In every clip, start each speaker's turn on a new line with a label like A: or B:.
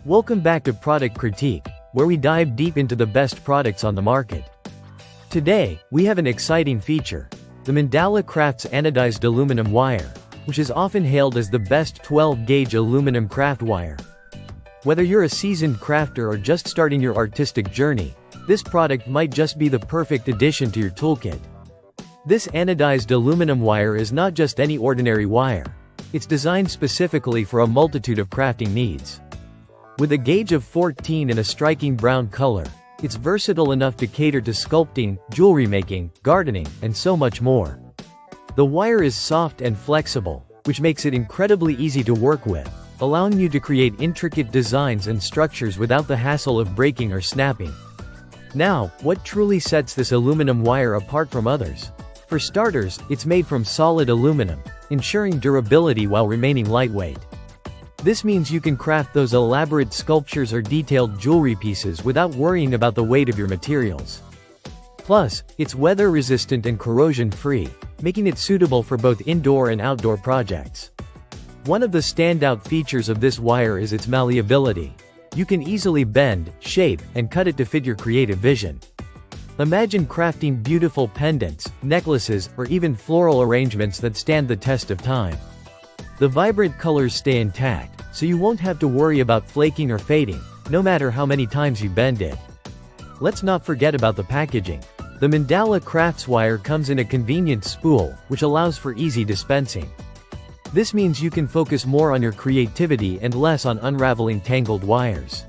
A: Welcome back to Product Critique, where we dive deep into the best products on the market. Today, we have an exciting feature: the Mandala Crafts Anodized Aluminum Wire, which is often hailed as the best 12-gauge aluminum craft wire. Whether you're a seasoned crafter or just starting your artistic journey, this product might just be the perfect addition to your toolkit. This anodized aluminum wire is not just any ordinary wire. It's designed specifically for a multitude of crafting needs. With a gauge of 14 and a striking brown color, it's versatile enough to cater to sculpting, jewelry making, gardening, and so much more. The wire is soft and flexible, which makes it incredibly easy to work with, allowing you to create intricate designs and structures without the hassle of breaking or snapping. Now, what truly sets this aluminum wire apart from others? For starters, it's made from solid aluminum, ensuring durability while remaining lightweight. This means you can craft those elaborate sculptures or detailed jewelry pieces without worrying about the weight of your materials. Plus, it's weather-resistant and corrosion-free, making it suitable for both indoor and outdoor projects. One of the standout features of this wire is its malleability. You can easily bend, shape, and cut it to fit your creative vision. Imagine crafting beautiful pendants, necklaces, or even floral arrangements that stand the test of time. The vibrant colors stay intact, so you won't have to worry about flaking or fading, no matter how many times you bend it. Let's not forget about the packaging. The Mandala Crafts wire comes in a convenient spool, which allows for easy dispensing. This means you can focus more on your creativity and less on unraveling tangled wires.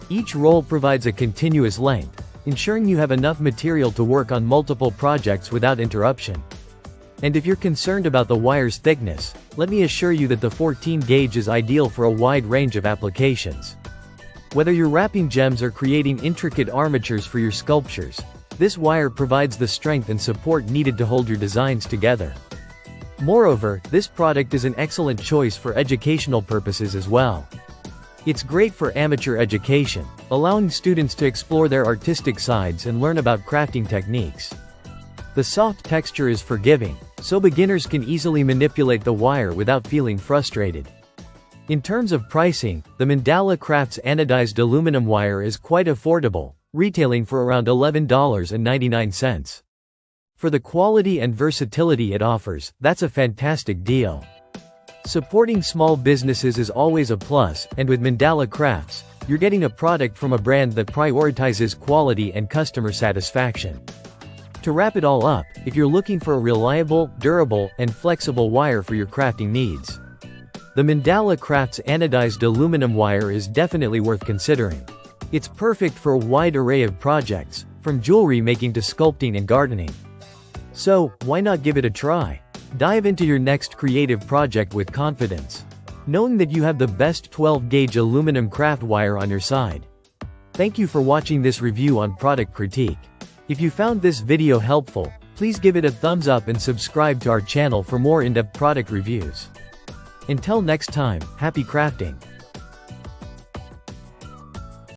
A: Each roll provides a continuous length, ensuring you have enough material to work on multiple projects without interruption. And if you're concerned about the wire's thickness, let me assure you that the 14 gauge is ideal for a wide range of applications. Whether you're wrapping gems or creating intricate armatures for your sculptures, this wire provides the strength and support needed to hold your designs together. Moreover, this product is an excellent choice for educational purposes as well. It's great for amateur education, allowing students to explore their artistic sides and learn about crafting techniques. The soft texture is forgiving, so beginners can easily manipulate the wire without feeling frustrated. In terms of pricing, the Mandala Crafts Anodized Aluminum Wire is quite affordable, retailing for around $11.99. For the quality and versatility it offers, that's a fantastic deal. Supporting small businesses is always a plus, and with Mandala Crafts, you're getting a product from a brand that prioritizes quality and customer satisfaction. To wrap it all up, if you're looking for a reliable, durable, and flexible wire for your crafting needs, the Mandala Crafts Anodized Aluminum Wire is definitely worth considering. It's perfect for a wide array of projects, from jewelry making to sculpting and gardening. So, why not give it a try? Dive into your next creative project with confidence, knowing that you have the best 12-gauge aluminum craft wire on your side. Thank you for watching this review on Product Critique. If you found this video helpful, please give it a thumbs up and subscribe to our channel for more in-depth product reviews. Until next time, happy crafting!